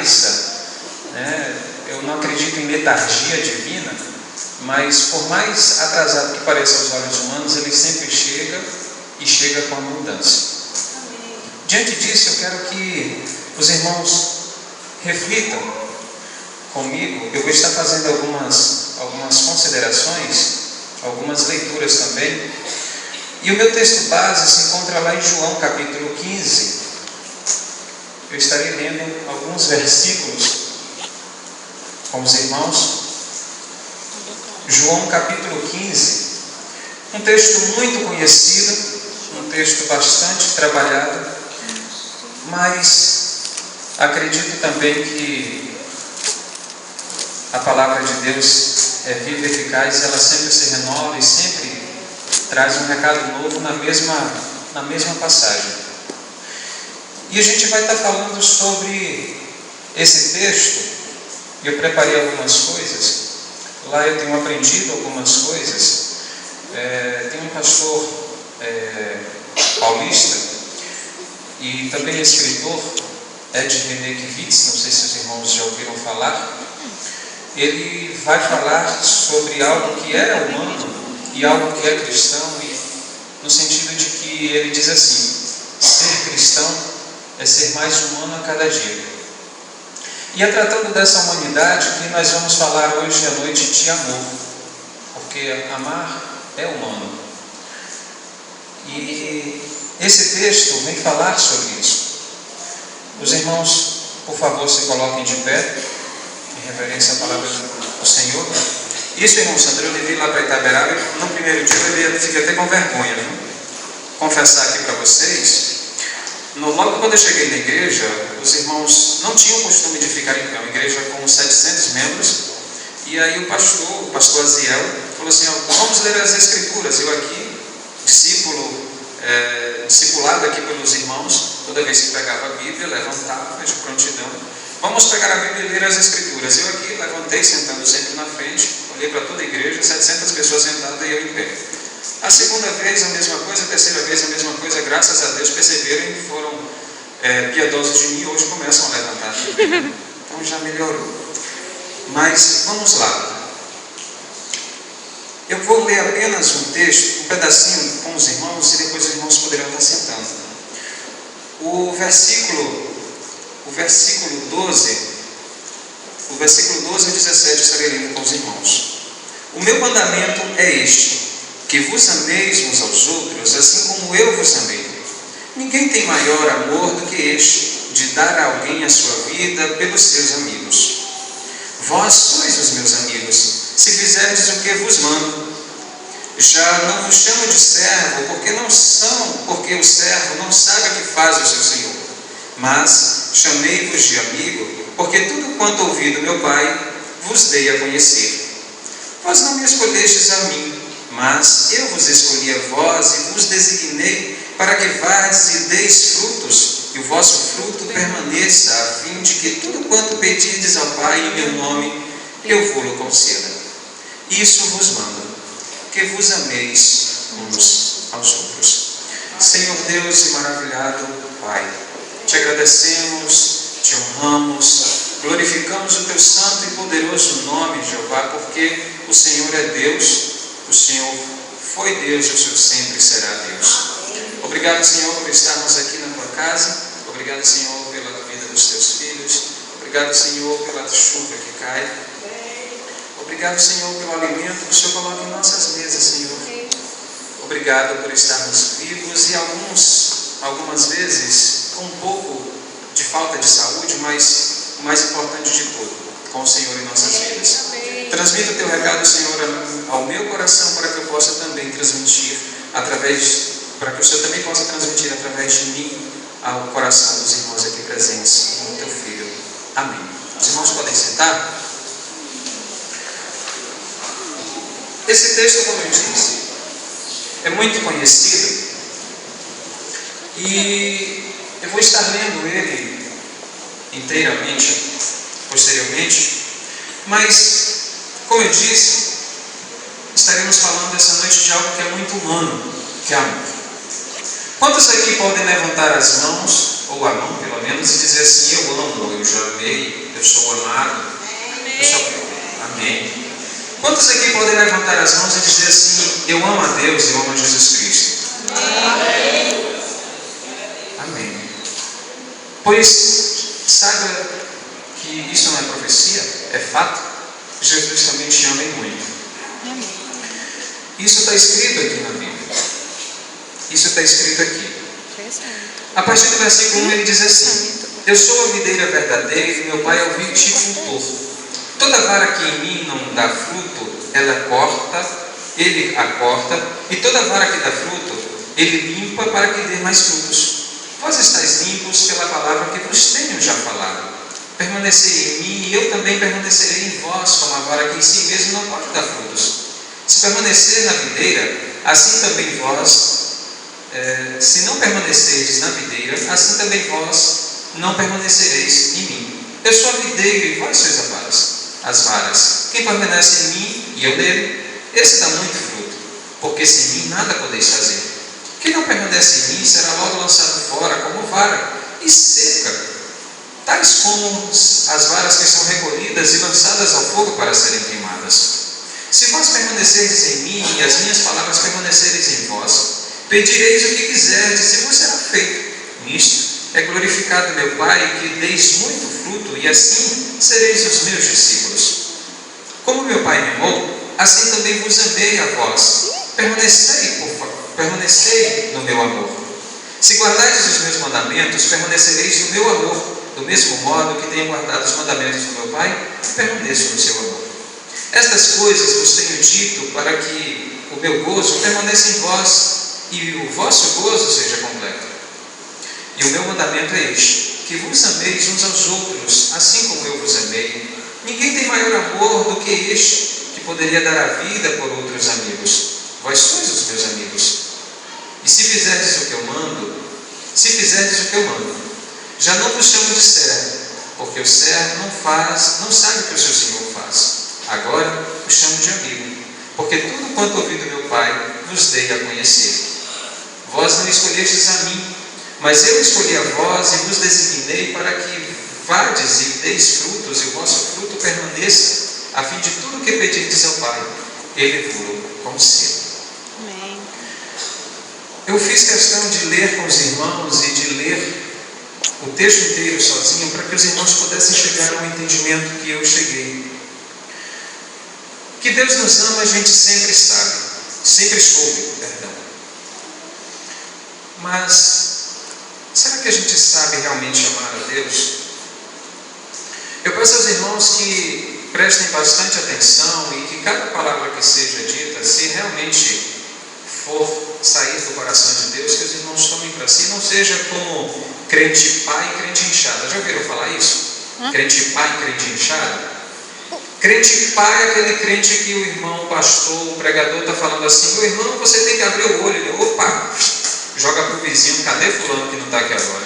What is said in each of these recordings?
renasça, né? Eu não acredito em letargia divina, mas por mais atrasado que pareça aos olhos humanos, ele sempre chega e chega com abundância. Diante disso, eu quero que os irmãos reflitam comigo. Eu vou estar fazendo algumas considerações, algumas leituras também. E o meu texto base se encontra lá em João capítulo 15. Eu estarei lendo alguns versículos com os irmãos. João capítulo 15, um texto muito conhecido, um texto bastante trabalhado, mas acredito também que a palavra de Deus é viva e eficaz, ela sempre se renova e sempre traz um recado novo na mesma passagem. E a gente vai estar falando sobre esse texto. Eu preparei algumas coisas. Lá eu tenho aprendido algumas coisas. Tem um pastor paulista e também escritor, Ed René Kivitz, não sei se os irmãos já ouviram falar. Ele vai falar sobre algo que é humano e algo que é cristão, no sentido de que ele diz assim: ser cristão é ser mais humano a cada dia. E é tratando dessa humanidade que nós vamos falar hoje à noite de amor, porque amar é humano. E esse texto vem falar sobre isso. Os irmãos, por favor, se coloquem de pé, em reverência à palavra do Senhor. Isso, irmão Sandro, eu levei lá para Itaberaba. No primeiro dia eu fiquei até com vergonha, viu? Confessar aqui para vocês. Logo quando eu cheguei na igreja, os irmãos não tinham o costume de ficar em pé. Uma igreja com 700 membros. E aí o pastor Aziel, falou assim: vamos ler as Escrituras. Eu aqui, discipulado aqui pelos irmãos, toda vez que pegava a Bíblia, levantava de prontidão. Vamos pegar a Bíblia e ler as Escrituras. Eu aqui levantei, sentando sempre na frente, olhei para toda a igreja, 700 pessoas sentadas e eu em pé. A segunda vez a mesma coisa, a terceira vez a mesma coisa. Graças a Deus perceberam e foram piedosos de mim e hoje começam a levantar. Então já melhorou. Mas vamos lá. Eu vou ler apenas um texto, um pedacinho com os irmãos, e depois os irmãos poderão estar sentando. O versículo 12 e 17 estarei lendo com os irmãos. O meu mandamento é este: que vos ameis uns aos outros, assim como eu vos amei. Ninguém tem maior amor do que este, de dar a alguém a sua vida pelos seus amigos. Vós sois os meus amigos, se fizerdes o que vos mando. Já não vos chamo de servo, porque o servo não sabe o que faz o seu senhor. Mas chamei-vos de amigo, porque tudo quanto ouvi do meu Pai vos dei a conhecer. Vós não me escolhestes a mim, mas eu vos escolhi a vós e vos designei para que vardes e deis frutos, e o vosso fruto permaneça, a fim de que tudo quanto pedirdes ao Pai em meu nome, eu vos-lo conceda. Isso vos mando, que vos ameis uns aos outros. Senhor Deus e maravilhado Pai, te agradecemos, te honramos, glorificamos o teu santo e poderoso nome, Jeová, porque o Senhor é Deus, o Senhor foi Deus e o Senhor sempre será Deus. Obrigado, Senhor, por estarmos aqui na tua casa. Obrigado, Senhor, pela vida dos teus filhos. Obrigado, Senhor, pela chuva que cai. Obrigado, Senhor, pelo alimento que o Senhor coloca em nossas mesas, Senhor. Obrigado por estarmos vivos e algumas vezes com um pouco de falta de saúde, mas o mais importante de tudo, com o Senhor em nossas vidas. Transmita o teu recado, Senhor, ao meu coração, para que eu possa também transmitir para que o Senhor também possa transmitir através de mim ao coração dos irmãos aqui presentes, em teu Filho. Amém. Os irmãos podem sentar? Esse texto, como eu disse, é muito conhecido e eu vou estar lendo ele inteiramente, posteriormente, mas, como eu disse, estaremos falando essa noite de algo que é muito humano, que é amor. Quantos aqui podem levantar as mãos ou a mão pelo menos, e dizer assim: eu amo, eu já amei, eu sou amado. Amém. Quantos aqui podem levantar as mãos e dizer assim: eu amo a Deus, eu amo a Jesus Cristo? Amém. Pois saiba que isso não é profecia, é fato. Jesus também te ama e muito. Isso está escrito aqui na Bíblia. Isso está escrito aqui. A partir do versículo 1 ele diz assim: eu sou a videira verdadeira e meu pai é o viticultor. Toda vara que em mim não dá fruto, ele a corta, e toda vara que dá fruto, ele limpa para que dê mais frutos. Vós estáis limpos pela palavra que vos tenho já falado. Permanecei em mim e eu também permanecerei em vós, como a vara que em si mesmo não pode dar frutos. Se permanecer na videira, assim também vós, se não permanecerdes na videira, assim também vós não permanecereis em mim. Eu sou a videira e vós sois as varas. Quem permanece em mim e eu nele, esse dá muito fruto, porque sem mim nada podeis fazer. Quem não permanece em mim será logo lançado fora como vara e seca, tais como as varas que são recolhidas e lançadas ao fogo para serem queimadas. Se vós permanecerdes em mim e as minhas palavras permanecerem em vós, pedireis o que quiserdes e vos será feito. Nisto é glorificado meu Pai, que deis muito fruto, e assim sereis os meus discípulos. Como meu Pai me amou, assim também vos amei a vós. Permanecei no meu amor. Se guardardes os meus mandamentos, permanecereis no meu amor, do mesmo modo que tenho guardado os mandamentos do meu Pai, e permaneço no seu amor. Estas coisas vos tenho dito para que o meu gozo permaneça em vós e o vosso gozo seja completo. E o meu mandamento é este: que vos ameis uns aos outros, assim como eu vos amei. Ninguém tem maior amor do que este, que poderia dar a vida por outros amigos. Vós sois os meus amigos. E se fizerdes o que eu mando, já não vos chamo de servo, porque o servo não sabe o que o seu Senhor faz. Agora o chamo de amigo, porque tudo quanto ouvi do meu Pai vos dei a conhecer. Vós não escolhestes a mim, mas eu escolhi a vós e vos designei para que vades e deis frutos, e o vosso fruto permaneça, a fim de tudo que pedirdes ao Pai, Ele vos conceda. Amém. Eu fiz questão de ler com os irmãos e de ler o texto inteiro sozinho, para que os irmãos pudessem chegar ao entendimento que eu cheguei. Que Deus nos ama, a gente sempre sabe, sempre soube, perdão. Mas será que a gente sabe realmente amar a Deus? Eu peço aos irmãos que prestem bastante atenção e que cada palavra que seja dita, se realmente for sair do coração de Deus, que os irmãos tomem para si, não seja como crente pai e crente inchada. Já ouviram falar isso? Crente pai e crente inchada? Crente pai é aquele crente que o irmão, o pastor, o pregador está falando assim: meu irmão, você tem que abrir o olho. Ele, opa, joga para o vizinho: cadê fulano que não está aqui agora?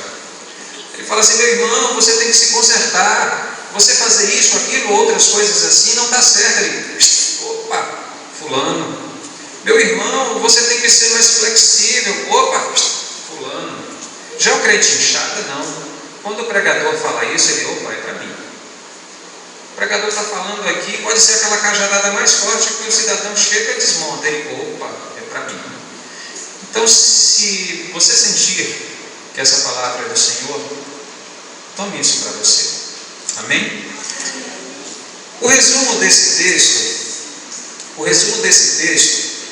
Ele fala assim: meu irmão, você tem que se consertar, você fazer isso, aquilo, outras coisas assim, não está certo. Ele, opa, fulano. Meu irmão, você tem que ser mais flexível. Opa, fulano. Já o crente inchada, não. Quando o pregador fala isso, ele, opa, é para mim. O pregador está falando aqui, pode ser aquela cajadada mais forte que o cidadão chega e desmonta. Ele, opa, é para mim. Então, se você sentir que essa palavra é do Senhor, tome isso para você. Amém? O resumo desse texto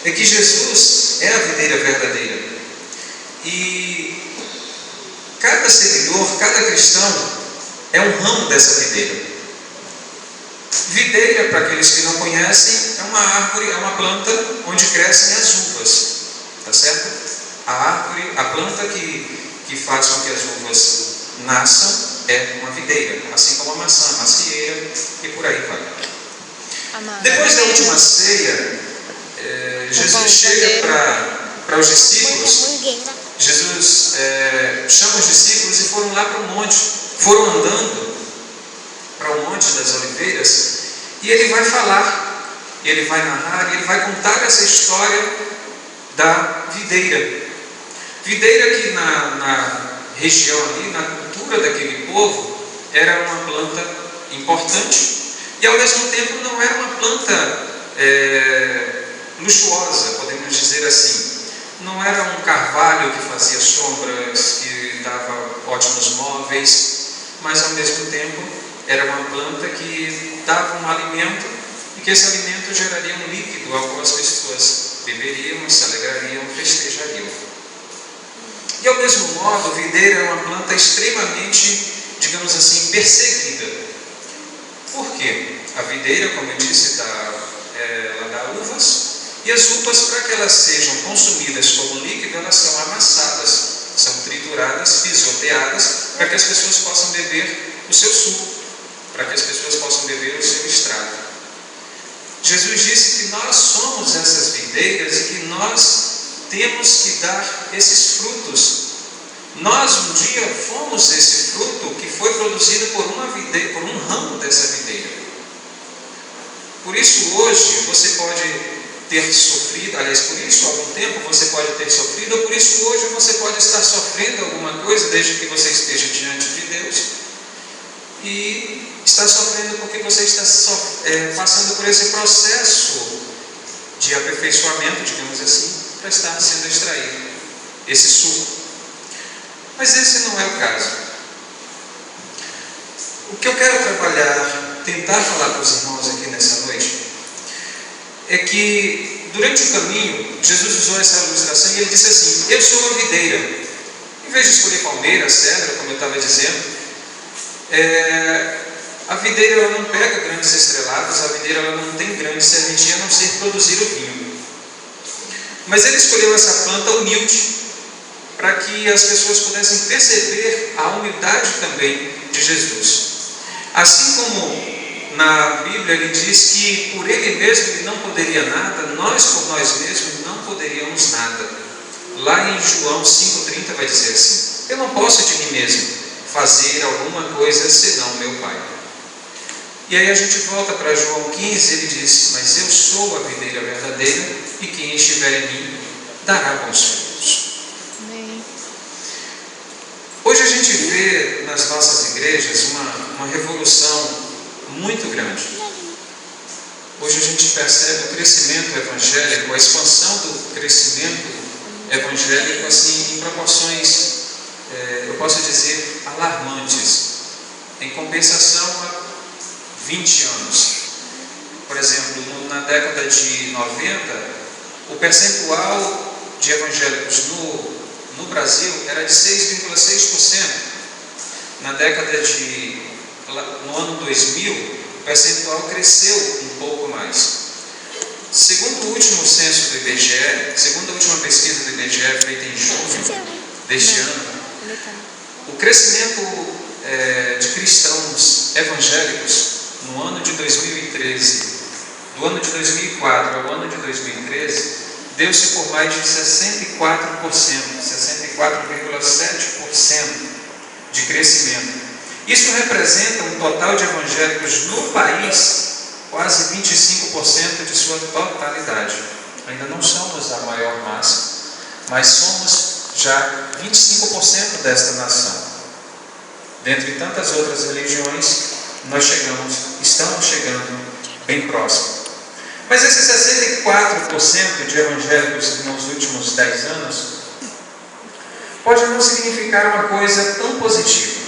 é que Jesus é a videira verdadeira. E cada seguidor, cada cristão é um ramo dessa videira. Videira, para aqueles que não conhecem, é uma árvore, é uma planta onde crescem as uvas. Tá certo? A árvore, a planta que faz com que as uvas nasçam é uma videira, assim como a maçã, a macieira e por aí vai. Depois da última ceia, Jesus chega para os discípulos. Jesus chama os discípulos e foram lá para o monte, foram andando para o Monte das Oliveiras, e ele vai falar, ele vai narrar, ele vai contar essa história da videira. Videira que na região ali, na cultura daquele povo, era uma planta importante e ao mesmo tempo não era uma planta luxuosa, podemos dizer assim. Não era um carvalho que fazia sombras, que dava ótimos móveis, mas ao mesmo tempo era uma planta que dava um alimento e que esse alimento geraria um líquido ao qual as pessoas beberiam, se alegrariam, festejariam. E ao mesmo modo, a videira é uma planta extremamente, digamos assim, perseguida. Por quê? A videira, como eu disse, ela dá uvas, e as uvas, para que elas sejam consumidas como líquido, elas são amassadas, são trituradas, pisoteadas, para que as pessoas possam beber o seu suco, para que as pessoas possam beber o seu extrato. Jesus disse que nós somos essas videiras e que nós temos que dar esses frutos. Nós um dia fomos esse fruto que foi produzido por uma videira, por um ramo dessa videira. Por isso hoje você pode ter sofrido, aliás, por isso há algum tempo você pode ter sofrido, ou por isso hoje você pode estar sofrendo alguma coisa, desde que você esteja diante de Deus, e está sofrendo porque você está passando por esse processo de aperfeiçoamento, digamos assim, para estar sendo extraído esse suco. Mas esse não é o caso. O que eu quero trabalhar, tentar falar para os irmãos aqui nessa noite, é que durante o caminho, Jesus usou essa ilustração e ele disse assim: eu sou a videira. Em vez de escolher palmeira, cedro, como eu estava dizendo, a videira ela não pega grandes estrelados, a videira ela não tem grande serventia a não ser produzir o vinho. Mas ele escolheu essa planta humilde, para que as pessoas pudessem perceber a humildade também de Jesus. Assim como na Bíblia ele diz que por ele mesmo ele não poderia nada, nós por nós mesmos não poderíamos nada. Lá em João 5,30 vai dizer assim: eu não posso de mim mesmo fazer alguma coisa senão meu Pai. E aí a gente volta para João 15, ele diz: mas eu sou a videira verdadeira e quem estiver em mim dará bons frutos. Hoje a gente vê nas nossas igrejas uma revolução muito grande. Hoje a gente percebe o crescimento evangélico, a expansão do crescimento evangélico assim, em proporções, eu posso dizer, alarmantes. Em compensação a 20 anos. Por exemplo, na década de 90, o percentual de evangélicos no Brasil era de 6,6%. Na década no ano 2000, o percentual cresceu um pouco mais. Segundo o último censo do IBGE, segundo a última pesquisa do IBGE feita em junho deste ano, o crescimento de cristãos evangélicos no ano de 2013, do ano de 2004 ao ano de 2013, deu-se por mais de 64,7% de crescimento. Isso representa um total de evangélicos no país, quase 25% de sua totalidade. Ainda não somos a maior massa, mas somos já 25% desta nação. Dentre tantas outras religiões, nós estamos chegando bem próximo. Mas esses 64% de evangélicos nos últimos 10 anos pode não significar uma coisa tão positiva.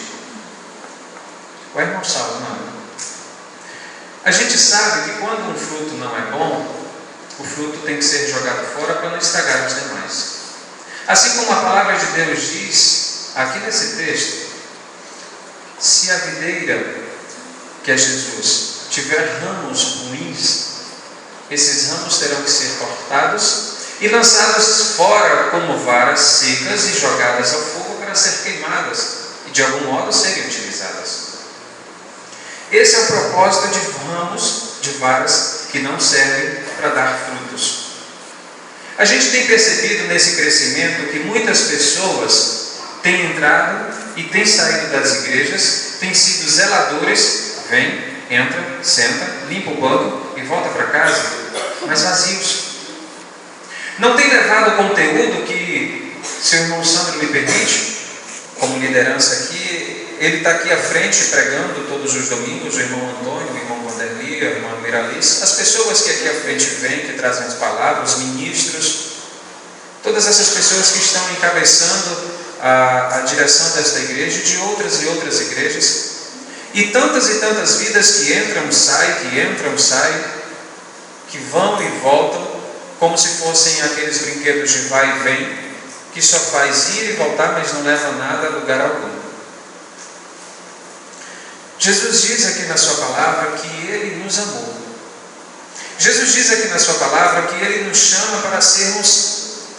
O irmão Saulo, não. A gente sabe que quando um fruto não é bom, o fruto tem que ser jogado fora para não estragar os demais. Assim como a palavra de Deus diz, aqui nesse texto, se a videira, que é Jesus, tiver ramos ruins, esses ramos terão que ser cortados e lançadas fora como varas secas e jogadas ao fogo para ser queimadas e de algum modo serem utilizadas. Esse é o propósito de ramos, de varas que não servem para dar frutos. A gente tem percebido nesse crescimento que muitas pessoas têm entrado e têm saído das igrejas, têm sido zeladores, vem, entra, senta, limpa o banco e volta para casa, mas vazios. Não tem levado o conteúdo que seu irmão Sandro me permite, como liderança aqui, ele está aqui à frente pregando todos os domingos, o irmão Antônio, o irmão Vanderly, a irmã Miralice, as pessoas que aqui à frente vêm, que trazem as palavras, os ministros, todas essas pessoas que estão encabeçando a direção desta igreja e de outras e outras igrejas, e tantas vidas que entram, saem, que vão e voltam, como se fossem aqueles brinquedos de vai e vem, que só faz ir e voltar, mas não leva nada a lugar algum. Jesus diz aqui na sua palavra que Ele nos amou. Jesus diz aqui na sua palavra que Ele nos chama para sermos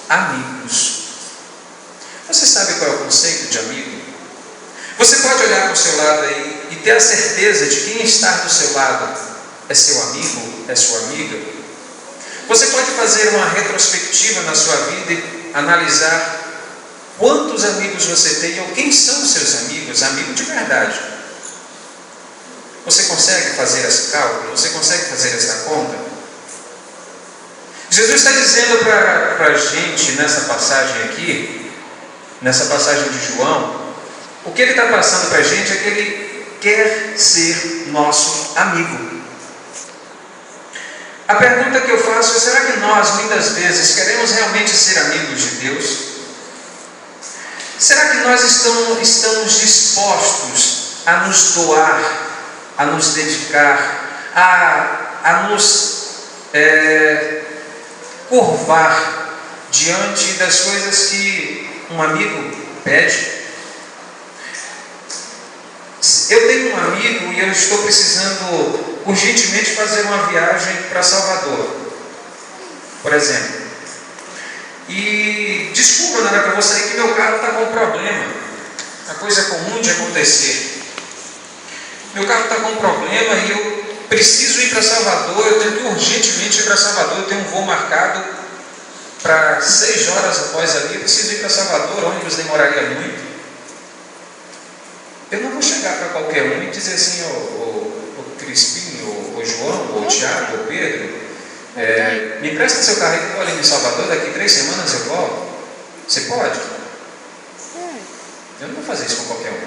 amigos. Você sabe qual é o conceito de amigo? Você pode olhar para o seu lado aí e ter a certeza de quem está do seu lado é seu amigo, é sua amiga. Você pode fazer uma retrospectiva na sua vida e analisar quantos amigos você tem ou quem são os seus amigos, amigo de verdade. Você consegue fazer esse cálculo? Você consegue fazer essa conta? Jesus está dizendo para a gente nessa passagem aqui, nessa passagem de João, o que ele está passando para a gente é que ele quer ser nosso amigo. A pergunta que eu faço é: será que nós muitas vezes queremos realmente ser amigos de Deus? Será que nós estamos dispostos a nos doar, a nos dedicar, a nos curvar diante das coisas que um amigo pede? Eu tenho um amigo e eu estou precisando urgentemente fazer uma viagem para Salvador, por exemplo. E desculpa, não era para você que meu carro está com problema. Uma coisa comum de acontecer. Meu carro está com problema e eu preciso ir para Salvador. Eu tenho que urgentemente ir para Salvador. Eu tenho um voo marcado para 6 horas após ali. Eu preciso ir para Salvador. O ônibus demoraria muito. Eu não vou chegar para qualquer um e dizer assim: ô Crispinho, ô João, ô Tiago, ô Pedro, me empresta seu carro aí que eu vou ali em Salvador, daqui 3 semanas eu volto. Você pode? Eu não vou fazer isso com qualquer um.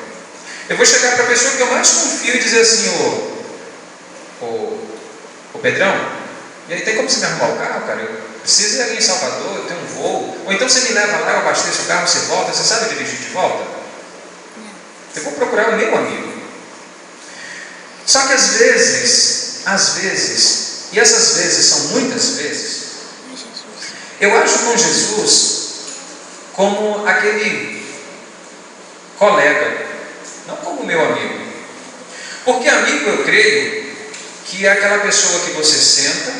Eu vou chegar para a pessoa que eu mais confio e dizer assim: ô Pedrão, e aí tem como você me arrumar o carro, cara? Eu preciso ir ali em Salvador, eu tenho um voo. Ou então você me leva lá, eu abasteço o carro, você volta, você sabe dirigir de volta? Eu vou procurar o meu amigo. Só que às vezes, e essas vezes são muitas vezes, eu ajo com Jesus como aquele colega, não como meu amigo. Porque amigo, eu creio que é aquela pessoa que você senta,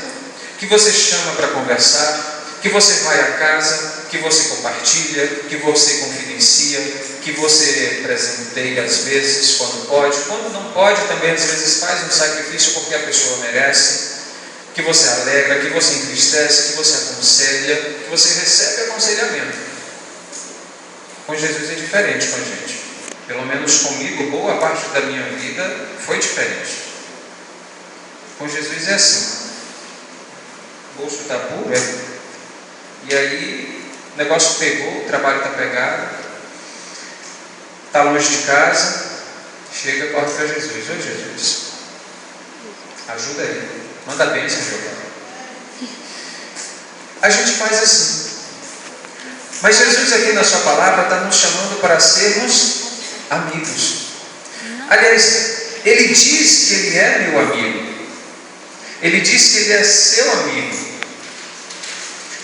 que você chama para conversar, que você vai à casa, que você compartilha, que você confidencia, que você presenteia às vezes quando pode, quando não pode também às vezes faz um sacrifício porque a pessoa merece, que você alegra, que você entristece, que você aconselha, que você recebe aconselhamento. Com Jesus é diferente com a gente. Pelo menos comigo, boa parte da minha vida foi diferente. Com Jesus é assim. O bolso está puro, e aí o negócio pegou, o trabalho está pegado, está longe de casa, chega, corre para Jesus. Ô Jesus, ajuda aí, manda a bênção, Jeová. A gente faz assim. Mas Jesus aqui na sua palavra está nos chamando para sermos amigos. Aliás, Ele diz que Ele é meu amigo. Ele diz que Ele é seu amigo.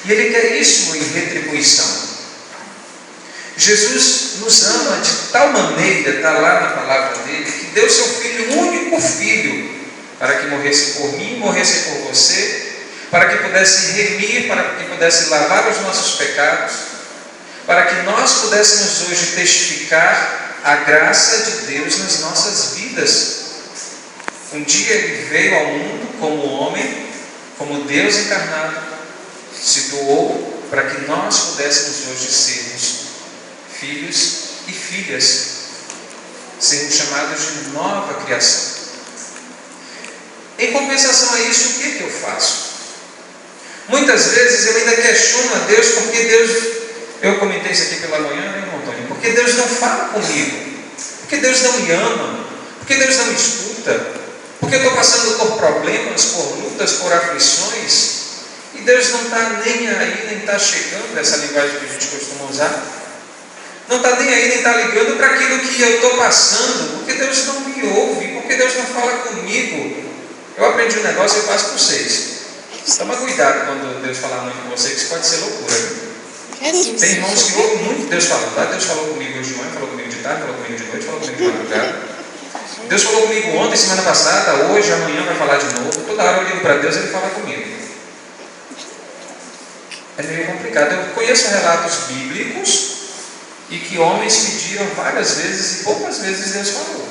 E Ele quer isso em retribuição. Jesus nos ama de tal maneira, está lá na palavra dele, que deu seu Filho, único Filho, para que morresse por mim, morresse por você, para que pudesse remir, para que pudesse lavar os nossos pecados, para que nós pudéssemos hoje testificar a graça de Deus nas nossas vidas. Um dia Ele veio ao mundo como homem, como Deus encarnado, se doou para que nós pudéssemos hoje sermos filhos e filhas, sermos chamados de nova criação. Em compensação a isso, o que eu faço? Muitas vezes eu ainda questiono a Deus, porque Deus, eu comentei isso aqui pela manhã, né, irmão Antônio? Por porque Deus não fala comigo, porque Deus não me ama, porque Deus não me escuta, porque eu estou passando por problemas, por lutas, por aflições, e Deus não está nem aí, nem está chegando, essa linguagem que a gente costuma usar, não está nem aí, nem está ligando para aquilo que eu estou passando, porque Deus não me ouve, porque Deus não fala comigo. Eu aprendi um negócio e eu passo para vocês. Toma cuidado quando Deus falar muito com você, que isso pode ser loucura. Tem irmãos que ouvem muito Deus falando. Ah, Deus falou comigo hoje de manhã, falou comigo de tarde, falou comigo de noite, falou comigo de madrugada. Deus falou comigo ontem, semana passada, hoje, amanhã vai falar de novo. Toda hora eu ligo para Deus e Ele fala comigo. É meio complicado. Eu conheço relatos bíblicos e que homens pediram várias vezes e poucas vezes Deus falou.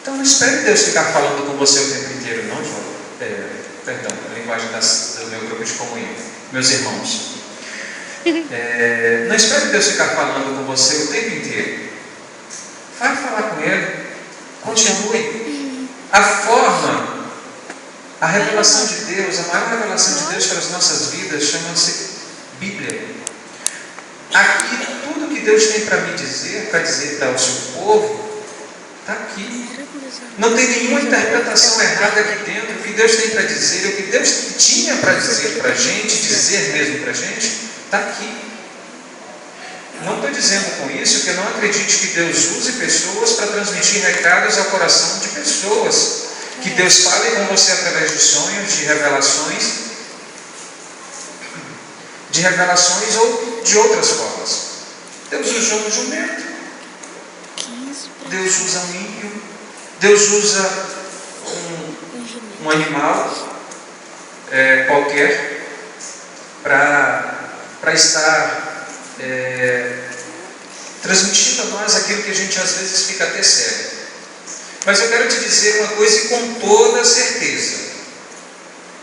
Então não espere Deus ficar falando com você o tempo inteiro, não, João. Perdão, a linguagem do meu grupo de comunhão, meus irmãos. Não espere Deus ficar falando com você o tempo inteiro. Vai falar com Ele, continue. A revelação de Deus, a maior revelação de Deus para as nossas vidas chama-se Bíblia. Aqui, tudo que Deus tem para me dizer, para dizer para o seu povo, está aqui. Não tem nenhuma interpretação errada aqui dentro. O que Deus tem para dizer, o que Deus tinha para dizer para a gente, dizer mesmo para a gente, está aqui. Não estou dizendo com isso que eu não acredite que Deus use pessoas para transmitir recados ao coração de pessoas. Que Deus fale com você através de sonhos, de revelações ou de outras formas. Deus usa um jumento. Deus usa um ímpio. Deus usa um animal qualquer para estar transmitindo a nós aquilo que a gente às vezes fica até cego. Mas eu quero te dizer uma coisa e com toda certeza.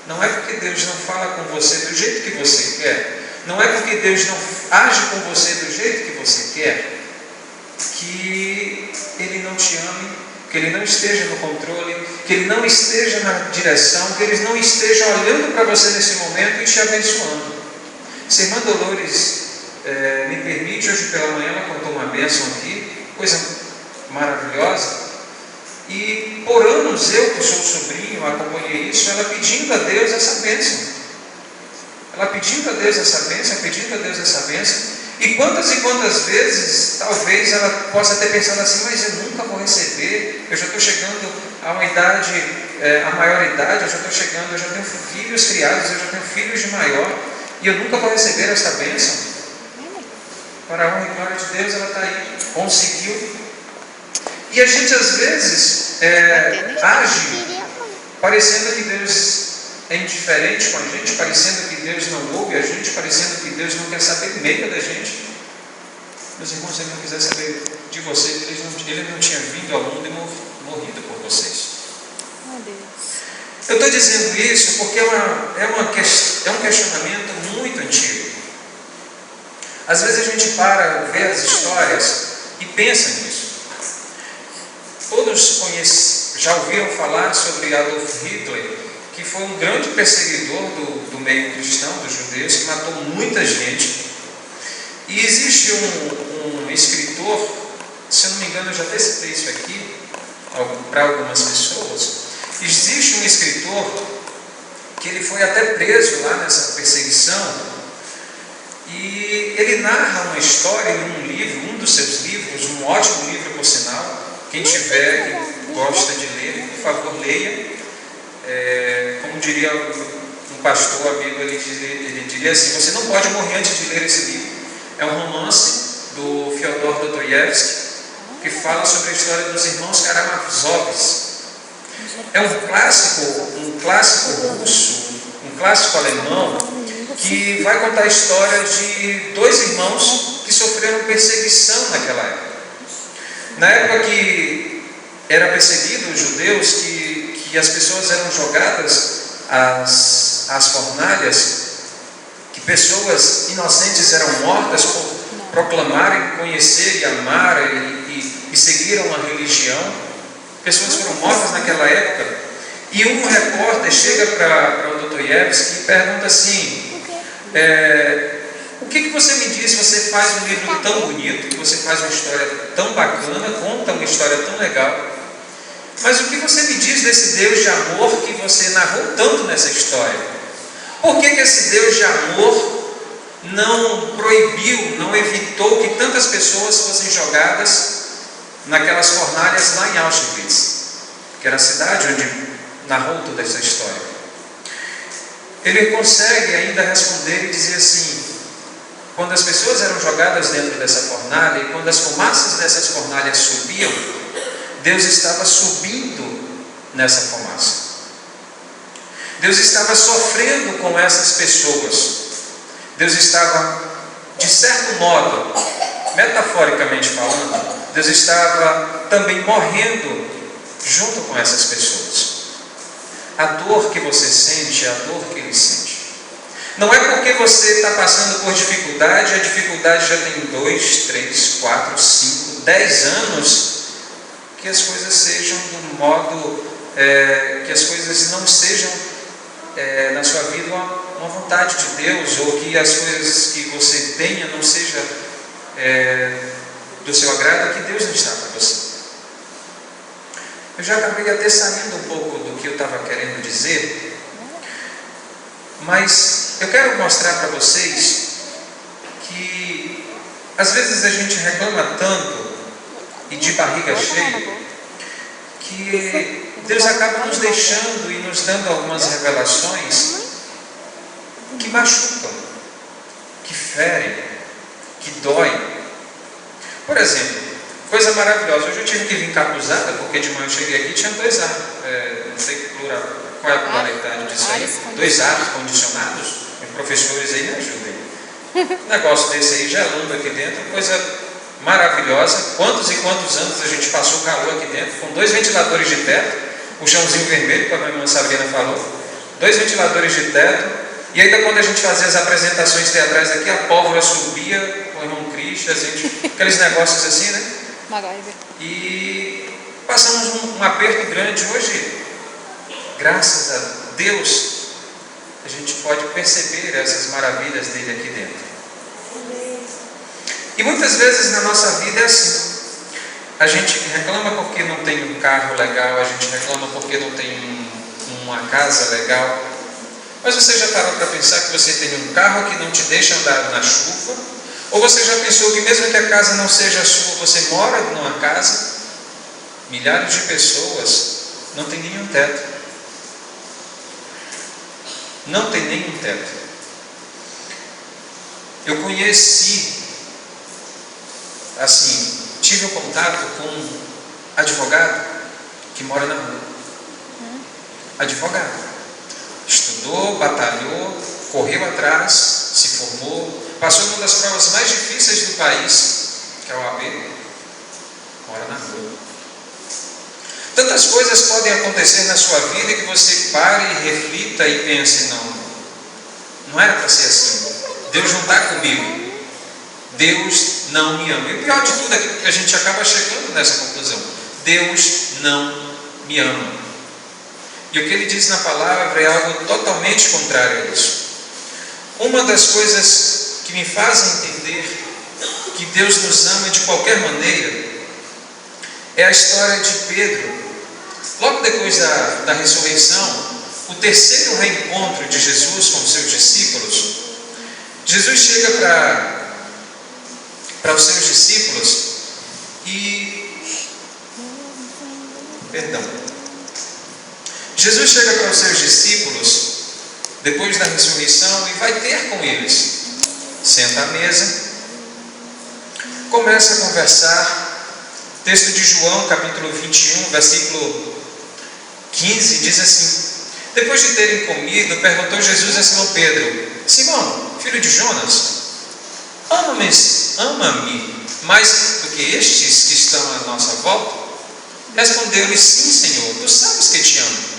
Não é porque Deus não fala com você do jeito que você quer, não é porque Deus não age com você do jeito que você quer, que Ele não te ame, que Ele não esteja no controle, que Ele não esteja na direção, que Ele não esteja olhando para você nesse momento e te abençoando. Se a irmã Dolores me permite, hoje pela manhã ela contou uma bênção aqui, coisa maravilhosa. E por anos eu, que sou sobrinho, acompanhei isso, ela pedindo a Deus essa bênção. Ela pedindo a Deus essa bênção, pedindo a Deus essa bênção. E quantas vezes, talvez ela possa ter pensado assim, mas eu nunca vou receber, eu já estou chegando a uma idade, a maior idade, eu já estou chegando, eu já tenho filhos criados, eu já tenho filhos de maior, e eu nunca vou receber essa bênção. Para a honra e glória de Deus, ela está aí, conseguiu. E a gente às vezes age parecendo que Deus é indiferente com a gente, parecendo que Deus não ouve a gente, parecendo que Deus não quer saber meio da gente. Meus irmãos, se Ele não quiser saber de vocês, Ele não tinha vindo ao mundo e morrido por vocês. Eu estou dizendo isso porque é um questionamento muito antigo. Às vezes a gente para, vê as histórias e pensa nisso. Todos já ouviram falar sobre Adolf Hitler, que foi um grande perseguidor do meio cristão, dos judeus, que matou muita gente. E existe um escritor, se eu não me engano, eu já até citei isso aqui para algumas pessoas. Existe um escritor que ele foi até preso lá nessa perseguição, e ele narra uma história em um livro, um dos seus livros, um ótimo livro por sinal. Quem tiver, que gosta de ler, por favor, leia. Como diria um pastor amigo, ele diria assim, você não pode morrer antes de ler esse livro. É um romance do Fyodor Dostoiévski, que fala sobre a história dos irmãos Karamazovs. É um clássico russo, um clássico alemão, que vai contar a história de dois irmãos que sofreram perseguição naquela época. Na época que era perseguido os judeus, que as pessoas eram jogadas às fornalhas, que pessoas inocentes eram mortas por proclamarem, conhecer e amar e seguir uma religião. Pessoas foram mortas naquela época. E um repórter chega para o Dostoiévski e pergunta assim, O que você me diz? Você faz um livro tão bonito, você faz uma história tão bacana, conta uma história tão legal, mas o que você me diz desse Deus de amor que você narrou tanto nessa história? Por que esse Deus de amor não proibiu, não evitou que tantas pessoas fossem jogadas naquelas fornalhas lá em Auschwitz, que era a cidade onde narrou toda essa história? Ele consegue ainda responder e dizer assim: quando as pessoas eram jogadas dentro dessa fornalha e quando as fumaças dessas fornalhas subiam, Deus estava subindo nessa fumaça. Deus estava sofrendo com essas pessoas. Deus estava, de certo modo, metaforicamente falando, Deus estava também morrendo junto com essas pessoas. A dor que você sente é a dor que Ele sente. Não é porque você está passando por dificuldade, a dificuldade já tem 2, 3, 4, 5, 10 anos, que as coisas sejam do modo, que as coisas não sejam na sua vida uma vontade de Deus, ou que as coisas que você tenha não seja do seu agrado, que Deus não está para você. Eu já acabei até saindo um pouco do que eu estava querendo dizer, mas eu quero mostrar para vocês que às vezes a gente reclama tanto e de barriga cheia, que Deus acaba nos deixando e nos dando algumas revelações que machucam, que ferem, que doem. Por exemplo, coisa maravilhosa, hoje eu tive que vir encapuzada, porque de manhã eu cheguei aqui e tinha 2 ar, não sei qual é a pluralidade disso aí, 2 ares condicionados. Os professores aí me ajudem. Um negócio desse aí gelando aqui dentro, coisa maravilhosa. Quantos e quantos anos a gente passou calor aqui dentro, com 2 ventiladores de teto, o chãozinho vermelho, como a minha irmã Sabrina falou, 2 ventiladores de teto, e ainda quando a gente fazia as apresentações teatrais aqui, a pólvora subia com o irmão Cristo, aqueles negócios assim, né? E passamos um aperto grande. Hoje, graças a Deus, a gente pode perceber essas maravilhas dele aqui dentro. E muitas vezes na nossa vida é assim. A gente reclama porque não tem um carro legal, a gente reclama porque não tem uma casa legal. Mas você já parou para pensar que você tem um carro que não te deixa andar na chuva? Ou você já pensou que mesmo que a casa não seja sua, você mora numa casa? Milhares de pessoas não têm nenhum teto. Não tem nenhum teto. Eu conheci, assim, tive um contato com um advogado que mora na rua. Advogado. Estudou, batalhou, correu atrás, se formou, passou uma das provas mais difíceis do país, que é a OAB, mora na rua. Tantas coisas podem acontecer na sua vida que você pare e reflita e pense: não era para ser assim. Deus não está comigo. Deus não me ama. E o pior de tudo é que a gente acaba chegando nessa conclusão: Deus não me ama. E o que ele diz na palavra é algo totalmente contrário a isso. Uma das coisas que me fazem entender que Deus nos ama de qualquer maneira é a história de Pedro. Logo depois da ressurreição, o terceiro reencontro de Jesus com os seus discípulos, Jesus chega para os seus discípulos Jesus chega para os seus discípulos depois da ressurreição e vai ter com eles. Senta à mesa, começa a conversar. Texto de João, capítulo 21, versículo 15, diz assim: depois de terem comido, perguntou Jesus a Simão Pedro: Simão, filho de Jonas, ama-me mais do que estes que estão à nossa volta? Respondeu-lhe: sim, Senhor, tu sabes que te amo.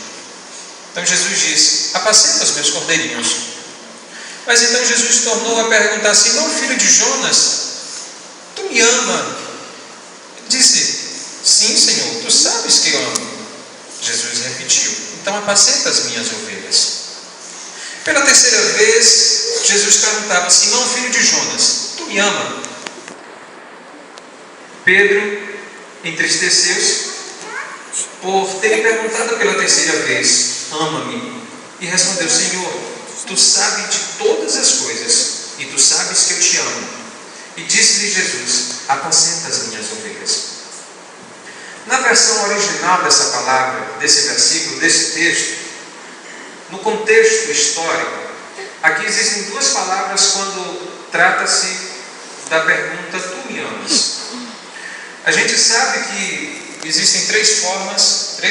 Então Jesus disse: apacenta os meus cordeirinhos. Mas então Jesus tornou a perguntar: Simão, filho de Jonas, tu me ama? Ele disse: sim, Senhor, tu sabes que eu amo. Jesus repetiu: então apacenta as minhas ovelhas. Pela terceira vez, Jesus perguntava: Simão, filho de Jonas, tu me ama? Pedro entristeceu-se por ter lhe perguntado pela terceira vez: ama-me? E respondeu: Senhor, tu sabes de todas as coisas, e tu sabes que eu te amo. E disse-lhe Jesus: apacenta as minhas ovelhas. Na versão original dessa palavra, desse versículo, desse texto, no contexto histórico, aqui existem duas palavras quando trata-se da pergunta: tu me amas? A gente sabe que existem três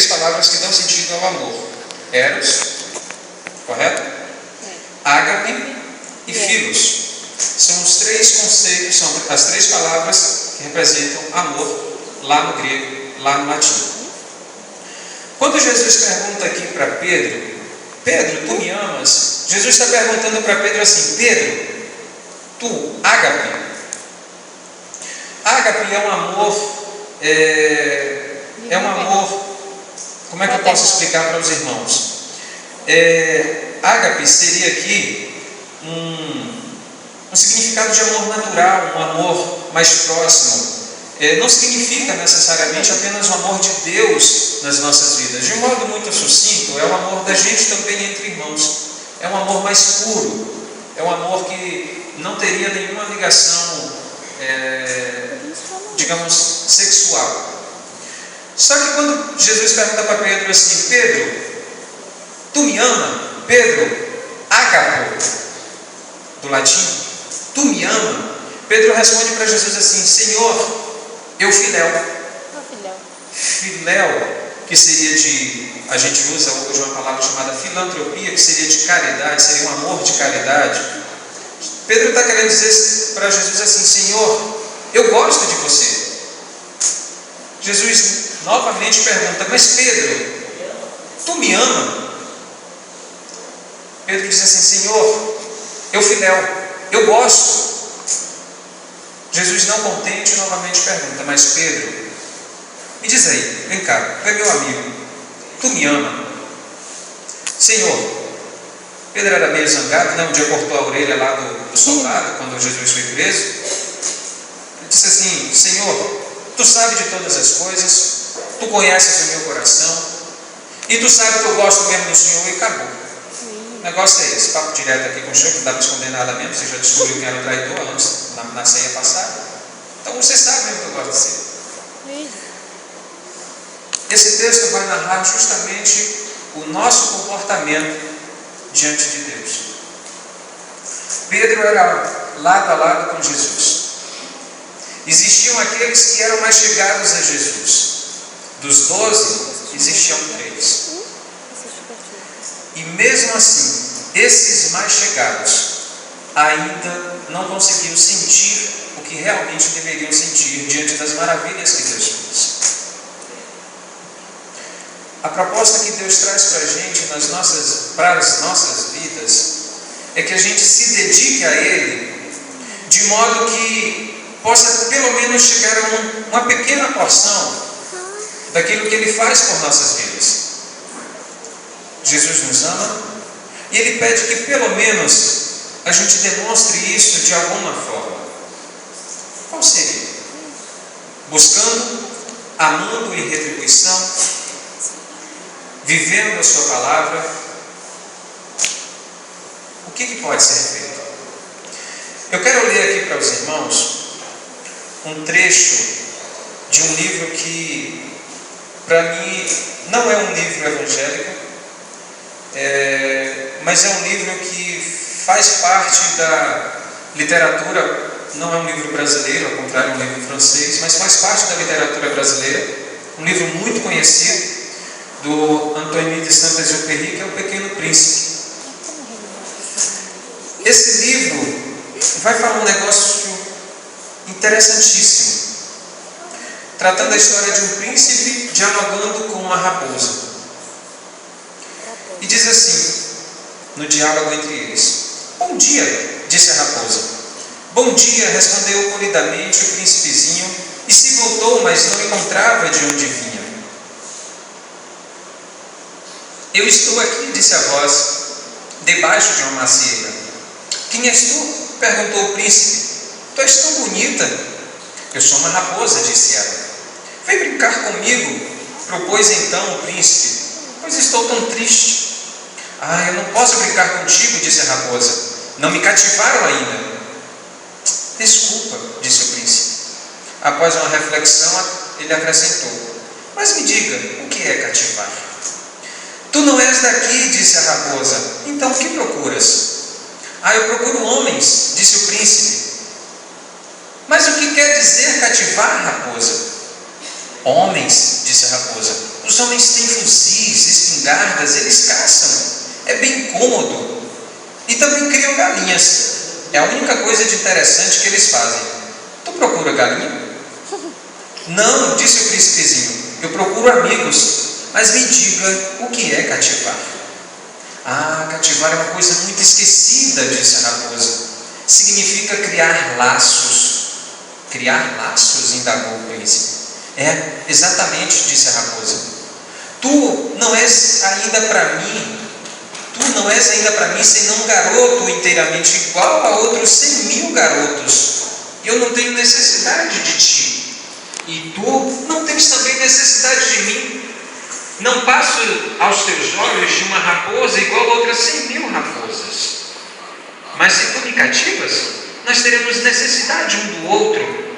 palavras que dão sentido ao amor: eros, correto? Ágape e philos. São os três conceitos, são as três palavras que representam amor lá no grego, lá no latim. Quando Jesus pergunta aqui para Pedro: Pedro, tu me amas? Jesus está perguntando para Pedro assim: Pedro, tu, ágape. Ágape é um amor, como é que eu posso explicar para os irmãos? Ágape seria aqui um significado de amor natural, um amor mais próximo. Não significa necessariamente apenas o amor de Deus nas nossas vidas. De um modo muito sucinto, é o amor da gente também entre irmãos. É um amor mais puro. É um amor que não teria nenhuma ligação, digamos, sexual. Só que quando Jesus pergunta para Pedro assim: Pedro, tu me ama? Pedro, ágapo, do latim, tu me ama? Pedro responde para Jesus assim: Senhor, eu filéu. Filéu, que seria a gente usa hoje uma palavra chamada filantropia, que seria de caridade, seria um amor de caridade. Pedro está querendo dizer para Jesus assim: Senhor, eu gosto de você. Jesus novamente pergunta: mas Pedro, tu me ama? Pedro diz assim: Senhor, eu filéu, eu gosto. Jesus, não contente, novamente pergunta: mas Pedro, me diz aí, vem cá, tu é meu amigo, tu me ama? Senhor, Pedro era meio zangado, né? Um dia cortou a orelha lá do soldado, quando Jesus foi preso. Ele disse assim: Senhor, tu sabes de todas as coisas, tu conheces o meu coração, e tu sabes que eu gosto mesmo do Senhor, e acabou. O negócio é esse, papo direto aqui com o Senhor, que não dá para esconder nada mesmo, você já descobriu quem era o traidor antes, na ceia passada. Então você sabe mesmo que eu gosto de você. Esse texto vai narrar justamente o nosso comportamento diante de Deus. Pedro era lado a lado com Jesus. Existiam aqueles que eram mais chegados a Jesus. Dos 12, existiam 3. E mesmo assim, esses mais chegados ainda não conseguiam sentir o que realmente deveriam sentir diante das maravilhas que Deus fez. A proposta que Deus traz para a gente para as nossas vidas é que a gente se dedique a Ele de modo que possa pelo menos chegar a uma pequena porção daquilo que Ele faz por nossas vidas. Jesus nos ama e Ele pede que pelo menos a gente demonstre isso de alguma forma. Qual seria? Buscando, amando em retribuição, vivendo a sua palavra. O que pode ser feito? Eu quero ler aqui para os irmãos um trecho de um livro que, para mim, não é um livro evangélico, mas é um livro que faz parte da literatura. Não é um livro brasileiro, ao contrário, é um livro francês, mas faz parte da literatura brasileira. Um livro muito conhecido, do Antoine de Saint-Exupéry, que é O Pequeno Príncipe. Esse livro vai falar um negócio interessantíssimo, tratando a história de um príncipe dialogando com uma raposa. E diz assim, no diálogo entre eles: bom dia, disse a raposa. Bom dia, respondeu polidamente o príncipezinho, e se voltou, mas não encontrava de onde vinha. Eu estou aqui, disse a voz, debaixo de uma macieira. Que Quem és tu? Perguntou o príncipe. Tu és tão bonita. Eu sou uma raposa, disse ela. Vem brincar comigo, propôs então o príncipe, pois estou tão triste. Eu não posso brincar contigo, disse a raposa. Não me cativaram ainda. Desculpa, disse o príncipe. Após uma reflexão, ele acrescentou. Mas me diga, o que é cativar? Tu não és daqui, disse a raposa. Então o que procuras? Eu procuro homens, disse o príncipe. Mas o que quer dizer cativar, raposa? Homens, disse a raposa. Os homens têm fuzis, espingardas, eles caçam. É bem cômodo. E também criam galinhas. É a única coisa de interessante que eles fazem. Tu procura galinha? Não, disse o príncipezinho. Eu procuro amigos. Mas me diga, o que é cativar? Cativar é uma coisa muito esquecida, disse a raposa. Significa criar laços. Criar laços? Indagou o príncipe. Exatamente, disse a raposa. Tu não és ainda para mim senão um garoto inteiramente igual a outros 100.000 garotos. Eu não tenho necessidade de ti. E tu não tens também necessidade de mim. Não passo aos teus olhos de uma raposa igual a outras 100.000 raposas. Mas se tu me cativas, nós teremos necessidade um do outro.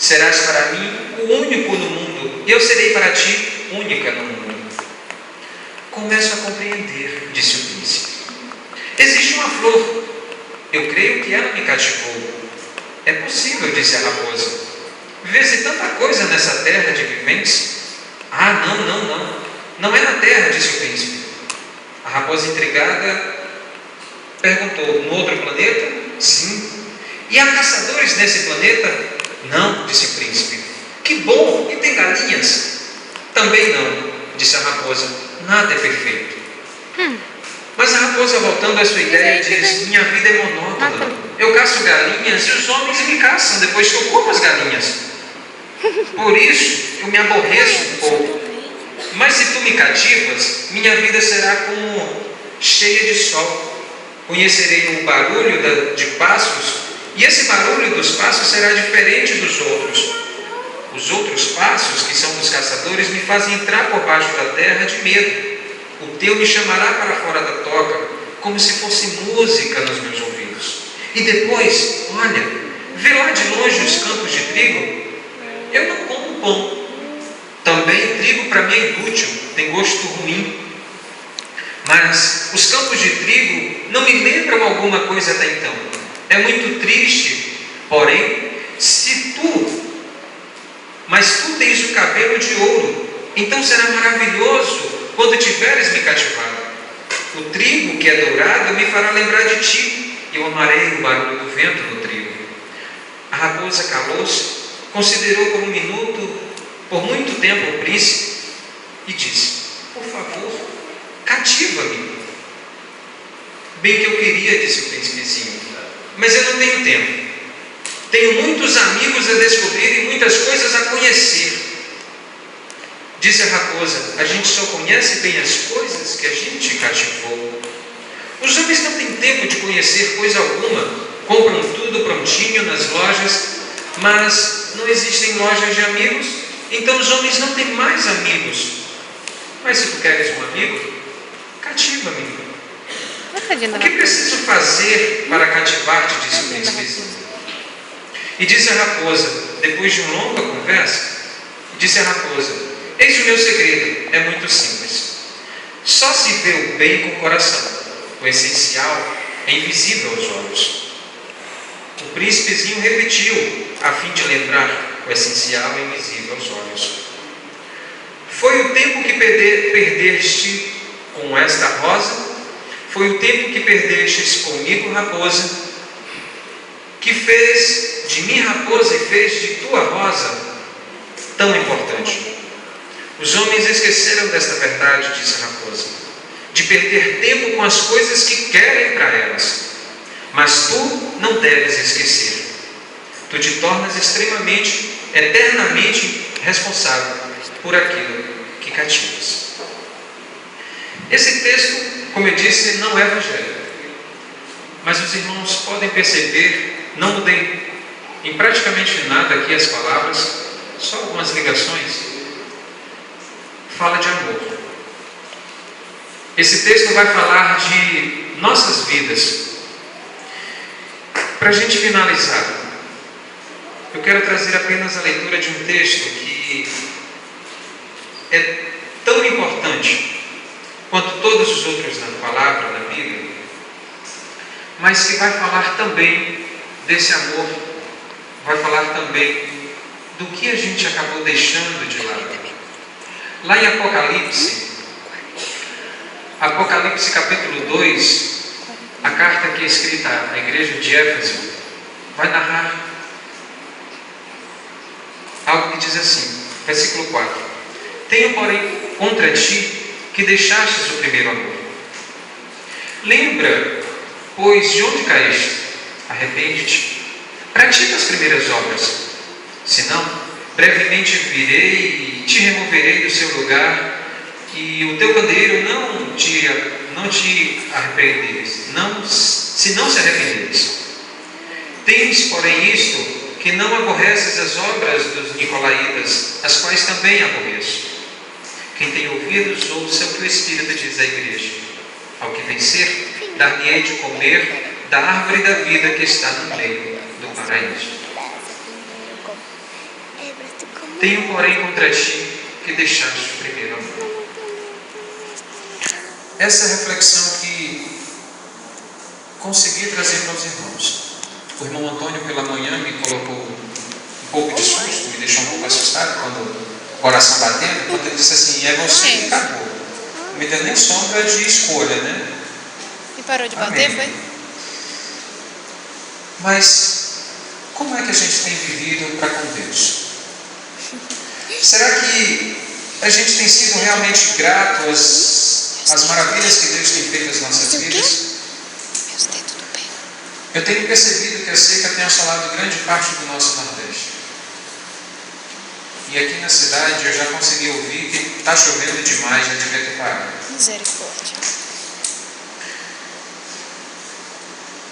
Serás para mim o único no mundo, e eu serei para ti única no mundo. Começo a compreender, disse o príncipe. Existe uma flor. Eu creio que ela me cativou. É possível, disse a raposa. Vê-se tanta coisa nessa terra de viventes. Não. Não é na terra, disse o príncipe. A raposa intrigada perguntou, no outro planeta? Sim. E há caçadores nesse planeta? Não, disse o príncipe. Que bom! E tem galinhas? Também não, disse a raposa. Nada é perfeito. Mas a raposa, voltando à sua ideia, diz: minha vida é monótona. Eu caço galinhas e os homens me caçam depois que eu como as galinhas. Por isso, eu me aborreço um pouco. Mas se tu me cativas, minha vida será como cheia de sol. Conhecerei o barulho de passos, e esse barulho dos passos será diferente dos outros. Os outros passos, que são dos caçadores, me fazem entrar por baixo da terra de medo. O teu me chamará para fora da toca, como se fosse música nos meus ouvidos. E depois, olha, vê lá de longe os campos de trigo. Eu não como pão. Também trigo para mim é inútil, tem gosto ruim. Mas os campos de trigo não me lembram alguma coisa até então. É muito triste, porém, mas tu tens o cabelo de ouro, então será maravilhoso quando tiveres me cativado. O trigo que é dourado me fará lembrar de ti, e eu amarei o barulho do vento no trigo. A raposa calou-se, considerou por muito tempo o príncipe e disse: por favor, cativa-me. Bem que eu queria, disse o príncipezinho, mas eu não tenho tempo. Tenho muitos amigos a descobrir e muitas coisas a conhecer. Disse a raposa: a gente só conhece bem as coisas que a gente cativou. Os homens não têm tempo de conhecer coisa alguma. Compram tudo prontinho nas lojas, mas não existem lojas de amigos, então os homens não têm mais amigos. Mas se tu queres um amigo, cativa-me. O que preciso fazer para cativar-te? Disse o príncipezinho. E disse a raposa, depois de uma longa conversa, disse a raposa: eis o meu segredo, é muito simples. Só se vê o bem com o coração. O essencial é invisível aos olhos. O príncipezinho repetiu, a fim de lembrar: o essencial é invisível aos olhos. Foi o tempo que perdeste com esta rosa? Foi o tempo que perdestes comigo, raposa, que fez de mim raposa e fez de tua rosa tão importante. Os homens esqueceram desta verdade, disse a raposa, de perder tempo com as coisas que querem para elas. Mas tu não deves esquecer. Tu te tornas eternamente responsável por aquilo que cativas. Esse texto, como eu disse, não é evangélico. mas os irmãos podem perceber, não mudei em praticamente nada aqui as palavras, só algumas ligações. Fala de amor. Esse texto vai falar de nossas vidas. Para a gente finalizar, eu quero trazer apenas a leitura de um texto que é tão importante quanto todos os outros na palavra, na Bíblia, mas que vai falar também desse amor, vai falar também do que a gente acabou deixando de lado. Lá em Apocalipse capítulo 2, a carta que é escrita à igreja de Éfeso vai narrar algo que diz assim, versículo 4: Tenho, porém, contra ti que deixastes o primeiro amor. Lembra, pois, de onde caíste? Arrepende-te. Pratica as primeiras obras. Senão, brevemente virei e te removerei do seu lugar, e o teu candeeiro não te arrependeres, se não se arrependeres. Tens, porém, isto, que não aborreces as obras dos nicolaítas, as quais também aborreço. Quem tem ouvidos, ouça o que o Espírito diz à igreja. Ao que vencer, dar-lhe-ei de comer da árvore da vida que está no meio do paraíso. Tenho, porém, contra ti que deixaste o primeiro amor. Essa é a reflexão que consegui trazer para os irmãos. O irmão Antônio, pela manhã, me colocou um pouco de susto, me deixou um pouco assustado quando o coração batendo, quando ele disse assim: é você que acabou. Não me deu nem sombra de escolha, né? E parou de bater, Amém. foi? Mas como é que a gente tem vivido para com Deus? Será que a gente tem sido realmente grato às maravilhas que Deus tem feito nas nossas vidas? Meus dedos do pé. Eu tenho percebido que a seca tem assolado grande parte do nosso Nordeste. E aqui na cidade eu já consegui ouvir que está chovendo demais, já devia ter parado. Misericórdia.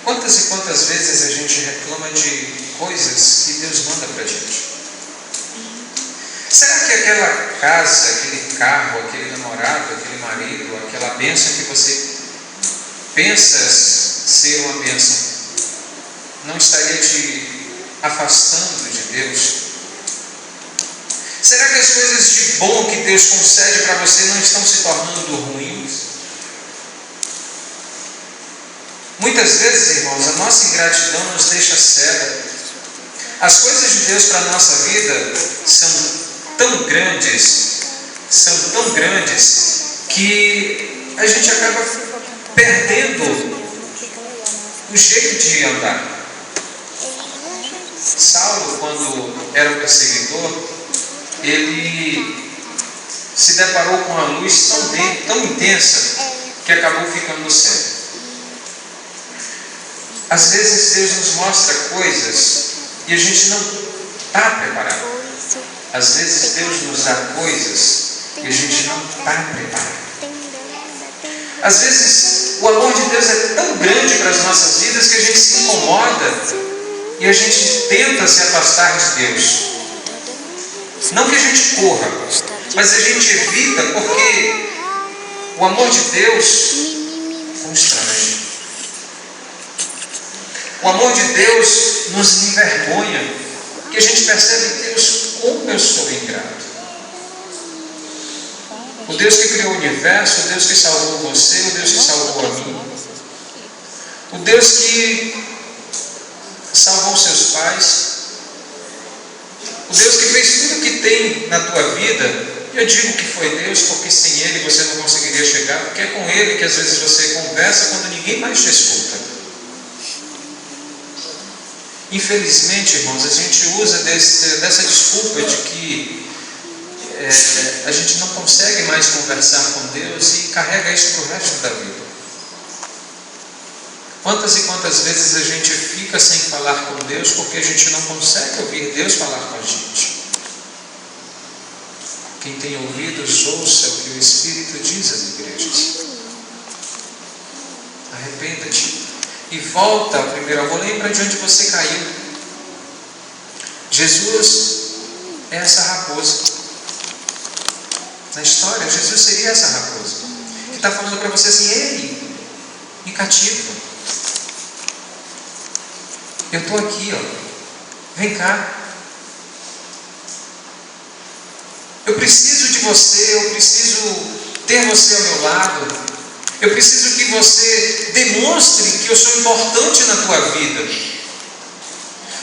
Quantas e quantas vezes a gente reclama de coisas que Deus manda para a gente? Será que aquela casa, aquele carro, aquele namorado, aquele marido, aquela bênção que você pensa ser uma bênção, não estaria te afastando de Deus? Será que as coisas de bom que Deus concede para você não estão se tornando ruins? Muitas vezes, irmãos, a nossa ingratidão nos deixa cega. As coisas de Deus para a nossa vida são tão grandes, que a gente acaba perdendo o jeito de andar. Saulo, quando era um perseguidor, ele se deparou com uma luz tão intensa que acabou ficando cego. Às vezes Deus nos mostra coisas e a gente não está preparado. Às vezes Deus nos dá coisas e a gente não está preparado. Às vezes o amor de Deus é tão grande para as nossas vidas que a gente se incomoda e a gente tenta se afastar de Deus. Não que a gente corra, mas a gente evita porque o amor de Deus constrange. O amor de Deus nos envergonha, que a gente percebe, Deus, como eu sou ingrato. O Deus que criou o universo, o Deus que salvou você, o Deus que salvou a mim, o Deus que salvou seus pais, o Deus que fez tudo que tem na tua vida. Eu digo que foi Deus porque sem Ele você não conseguiria chegar, porque é com Ele que às vezes você conversa quando ninguém mais te escuta. Infelizmente, irmãos, a gente usa dessa desculpa de que a gente não consegue mais conversar com Deus e carrega isso para o resto da vida. Quantas e quantas vezes a gente fica sem falar com Deus porque a gente não consegue ouvir Deus falar com a gente? Quem tem ouvidos, ouça o que o Espírito diz às igrejas. Arrependa-te e volta ao primeiro amor. Lembra de onde você caiu. Jesus é essa raposa. Na história, Jesus seria essa raposa. Ele está falando para você assim: ei, me cativa. Eu estou aqui, ó. Vem cá. Eu preciso de você, eu preciso ter você ao meu lado. Eu preciso que você demonstre que eu sou importante na tua vida.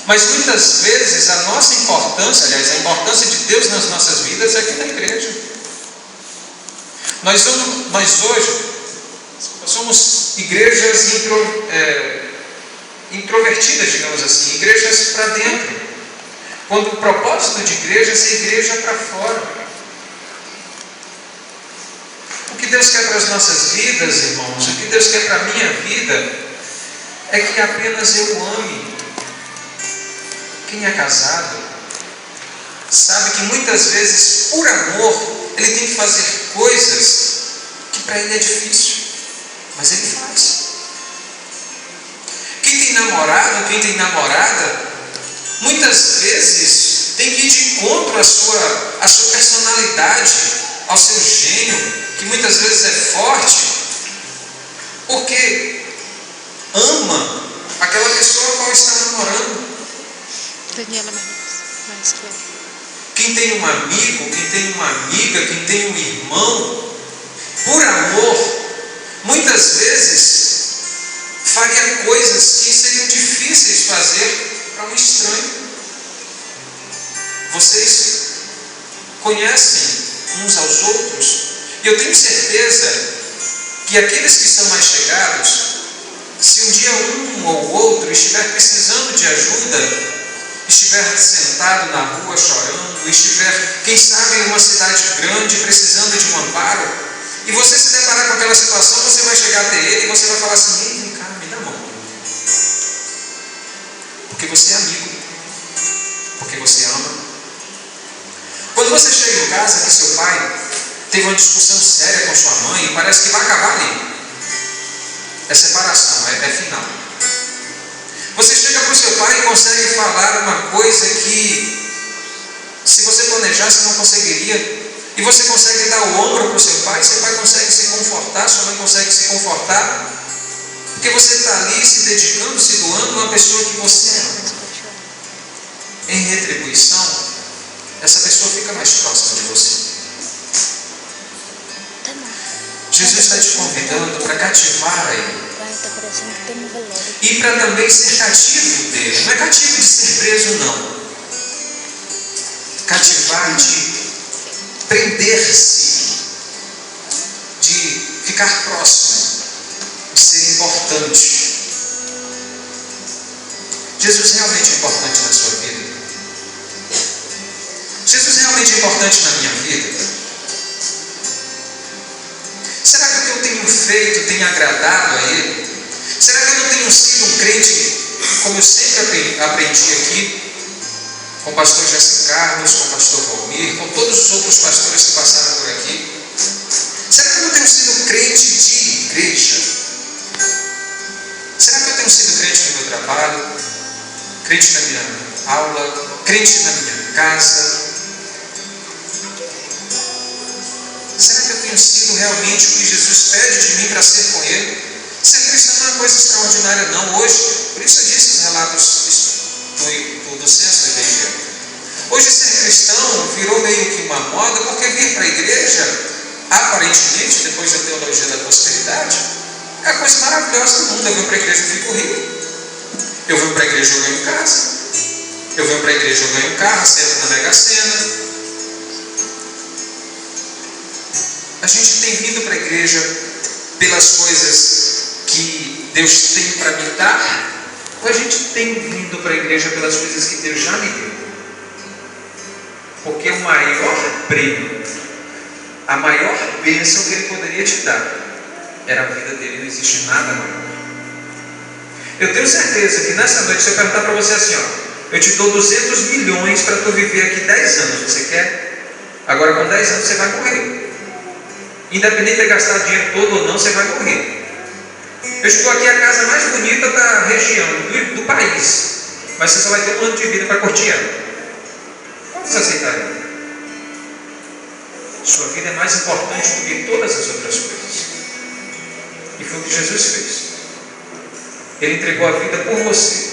Mas muitas vezes a nossa importância, aliás, a importância de Deus nas nossas vidas é aqui na igreja. Nós hoje somos igrejas introvertidas, digamos assim, igrejas para dentro. Quando o propósito de igreja é ser igreja para fora. O que Deus quer para as nossas vidas, irmãos, o que Deus quer para a minha vida, é que apenas eu ame. Quem é casado sabe que muitas vezes, por amor, ele tem que fazer coisas que para ele é difícil, mas ele faz. Quem tem namorado, quem tem namorada, muitas vezes tem que ir de encontro à sua personalidade, ao seu gênio, que muitas vezes é forte, porque ama aquela pessoa a qual está namorando. Daniela mais claro. Quem tem um amigo, quem tem uma amiga, quem tem um irmão, por amor, muitas vezes faria coisas que seriam difíceis fazer para um estranho. Vocês conhecem uns aos outros, e eu tenho certeza que aqueles que são mais chegados, se um dia um ou outro estiver precisando de ajuda, estiver sentado na rua chorando, estiver, quem sabe, em uma cidade grande precisando de um amparo, e você se deparar com aquela situação, você vai chegar até ele e você vai falar assim: ei, vem cá, me dá a mão. Porque você é amigo, porque você ama. Quando você chega em casa que seu pai teve uma discussão séria com sua mãe e parece que vai acabar ali, é separação, é final. Você chega para o seu pai e consegue falar uma coisa que, se você planejasse, não conseguiria. E você consegue dar o ombro para o seu pai consegue se confortar, sua mãe consegue se confortar, porque você está ali se dedicando, se doando a uma pessoa que você ama. Em retribuição, essa pessoa fica mais próxima de você. Jesus está te convidando para cativar a Ele. E para também ser cativo dele. Não é cativo de ser preso, não. Cativar de prender-se, de ficar próximo, de ser importante. Jesus realmente é importante na sua vida? Jesus realmente é importante na minha vida? Será que o que eu tenho feito tem agradado a Ele? Será que eu não tenho sido um crente, como eu sempre aprendi aqui, com o pastor Jesse Carlos, com o pastor Valmir, com todos os outros pastores que passaram por aqui? Será que eu não tenho sido crente de igreja? Será que eu tenho sido crente no meu trabalho, crente na minha aula, crente na minha casa? Será que eu tenho sido realmente o que Jesus pede de mim para ser com Ele? Ser cristão não é coisa extraordinária, não. Hoje, por isso eu disse os relatos do censo do IBGE. Hoje ser cristão virou meio que uma moda, porque vir para a igreja, aparentemente, depois da teologia da prosperidade, é a coisa maravilhosa do mundo. Eu venho para a igreja e fico rico. Eu venho para a igreja e eu ganho casa. Eu venho para a igreja e eu ganho carro, acerto na Mega Sena. A gente tem vindo para a igreja pelas coisas que Deus tem para me dar, ou a gente tem vindo para a igreja pelas coisas que Deus já me deu? Porque o maior prêmio, a maior bênção que Ele poderia te dar, era a vida dele. Não existe nada maior. Eu tenho certeza que nessa noite, se eu perguntar para você assim, eu te dou 200 milhões para tu viver aqui 10 anos, você quer? Agora com 10 anos você vai morrer. Independente de gastar dinheiro todo ou não, você vai morrer. Eu estou aqui a casa mais bonita da região, do país, mas você só vai ter um ano de vida para curtir ela. Quantos aceitariam? Sua vida é mais importante do que todas as outras coisas. E foi o que Jesus fez. Ele entregou a vida por você.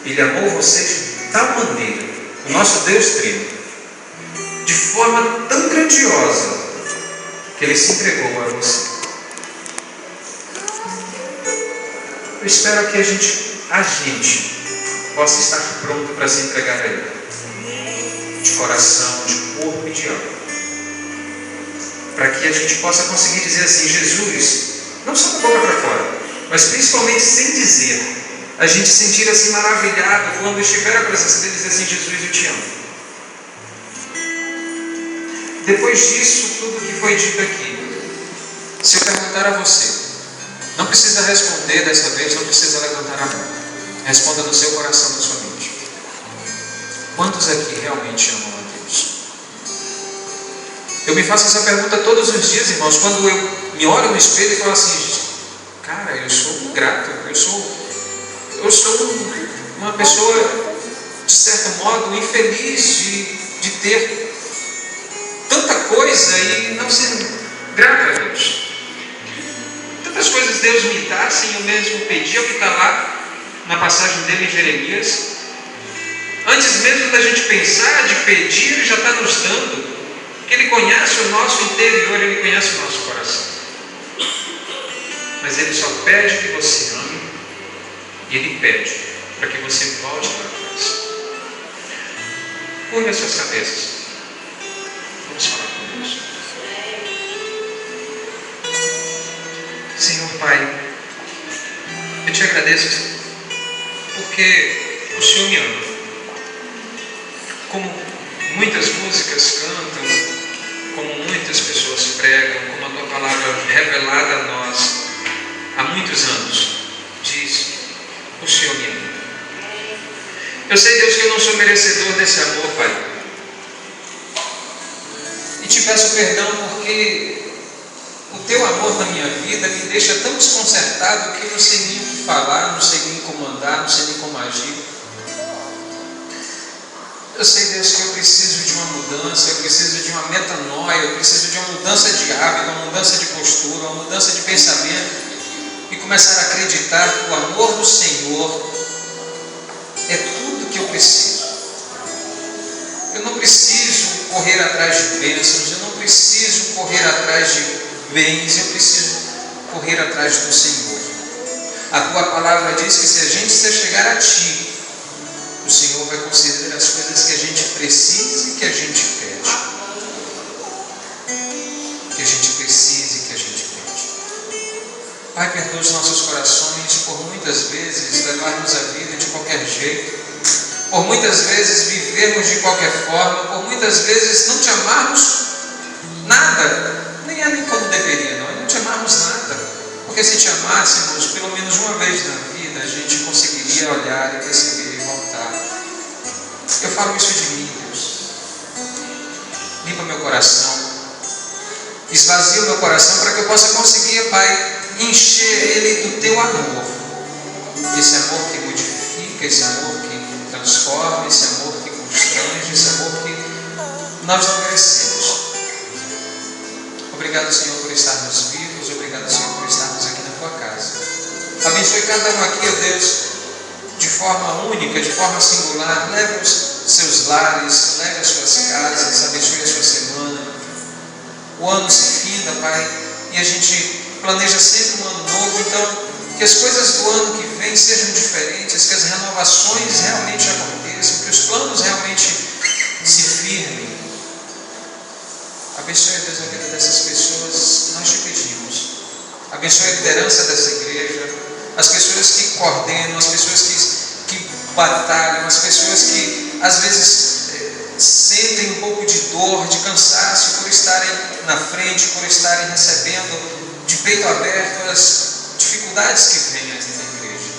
Ele amou você de tal maneira, o nosso Deus Trino, de forma tão grandiosa, que Ele se entregou a você. Eu espero que a gente possa estar pronto para se entregar a Ele, de coração, de corpo e de alma, para que a gente possa conseguir dizer assim: Jesus, não só da boca para fora, mas principalmente sem dizer, a gente sentir assim maravilhado quando estiver a presença dele, dizer assim: Jesus, eu te amo. Depois disso, tudo que foi dito aqui, se eu perguntar a você, não precisa responder dessa vez, não precisa levantar a mão, responda no seu coração, na sua mente: quantos aqui realmente amam a Deus? Eu me faço essa pergunta todos os dias, irmãos, quando eu me olho no espelho e falo assim: cara, eu sou ingrato, eu sou uma pessoa, de certo modo, infeliz de ter tanta coisa e não ser grato a Deus. Tantas coisas Deus me dá sem eu mesmo pedir, é o que está lá na passagem dele em Jeremias. Antes mesmo da gente pensar, de pedir, Ele já está nos dando, porque Ele conhece o nosso interior, Ele conhece o nosso coração. Mas Ele só pede que você ame, e Ele pede para que você volte para trás. Curva as suas cabeças. Vamos falar com Deus. Senhor Pai, eu te agradeço porque o Senhor me ama. Como muitas músicas cantam, como muitas pessoas pregam, como a Tua palavra revelada a nós há muitos anos diz: o Senhor me ama. Eu sei, Deus, que eu não sou merecedor desse amor, Pai. E te peço perdão porque o Teu amor na minha vida me deixa tão desconcertado que eu não sei nem o que falar, não sei nem como andar, não sei nem como agir. Eu sei, Deus, que eu preciso de uma mudança, eu preciso de uma metanoia, eu preciso de uma mudança de hábito, uma mudança de postura, uma mudança de pensamento e começar a acreditar que o amor do Senhor é tudo que eu preciso. Eu não preciso correr atrás de bênçãos, eu não preciso correr atrás de bens, eu preciso correr atrás do Senhor. A Tua palavra diz que se a gente se chegar a Ti, o Senhor vai conceder as coisas que a gente precisa e que a gente pede. Que a gente precisa e que a gente pede. Pai, perdoa os nossos corações por muitas vezes levarmos a vida de qualquer jeito, por muitas vezes vivermos de qualquer forma, por muitas vezes não Te amarmos nada, nem como deveria, não Te amarmos nada. Porque se Te amássemos, pelo menos uma vez na vida, a gente conseguiria olhar e perceber e voltar. Eu falo isso de mim, Deus. Limpa meu coração, esvazia o meu coração para que eu possa conseguir, Pai, encher ele do Teu amor. Esse amor que modifica, esse amor que transforma, esse amor que constrange, esse amor que nós não merecemos. Obrigado, Senhor, por estarmos vivos. Obrigado, Senhor, por estarmos aqui na Tua casa. Abençoe cada um aqui, ó Deus, de forma única, de forma singular. Leve os seus lares, leve as suas casas, abençoe a sua semana. O ano se finda, Pai, e a gente planeja sempre um ano novo. Então, que as coisas do ano que vem sejam diferentes, que as renovações realmente aconteçam, que os planos realmente se firmem. Abençoe, Deus, a vida dessas pessoas, nós Te pedimos. Abençoe a liderança dessa igreja, as pessoas que coordenam, as pessoas que batalham, as pessoas que às vezes sentem um pouco de dor, de cansaço por estarem na frente, por estarem recebendo de peito aberto as dificuldades que vêm na igreja.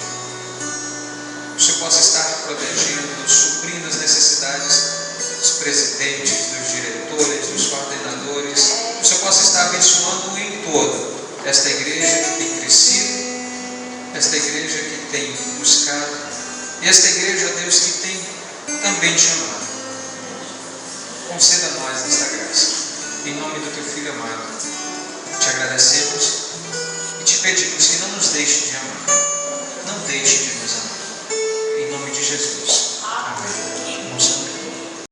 Que o Senhor possa estar protegendo, suprindo as necessidades dos presidentes, dos diretores, dos coordenadores. Que o Senhor possa estar abençoando em toda esta igreja que tem crescido esta igreja que tem buscado, e esta igreja, Deus, que tem também te amado. Conceda a nós esta graça. Em nome do teu Filho amado, te agradecemos.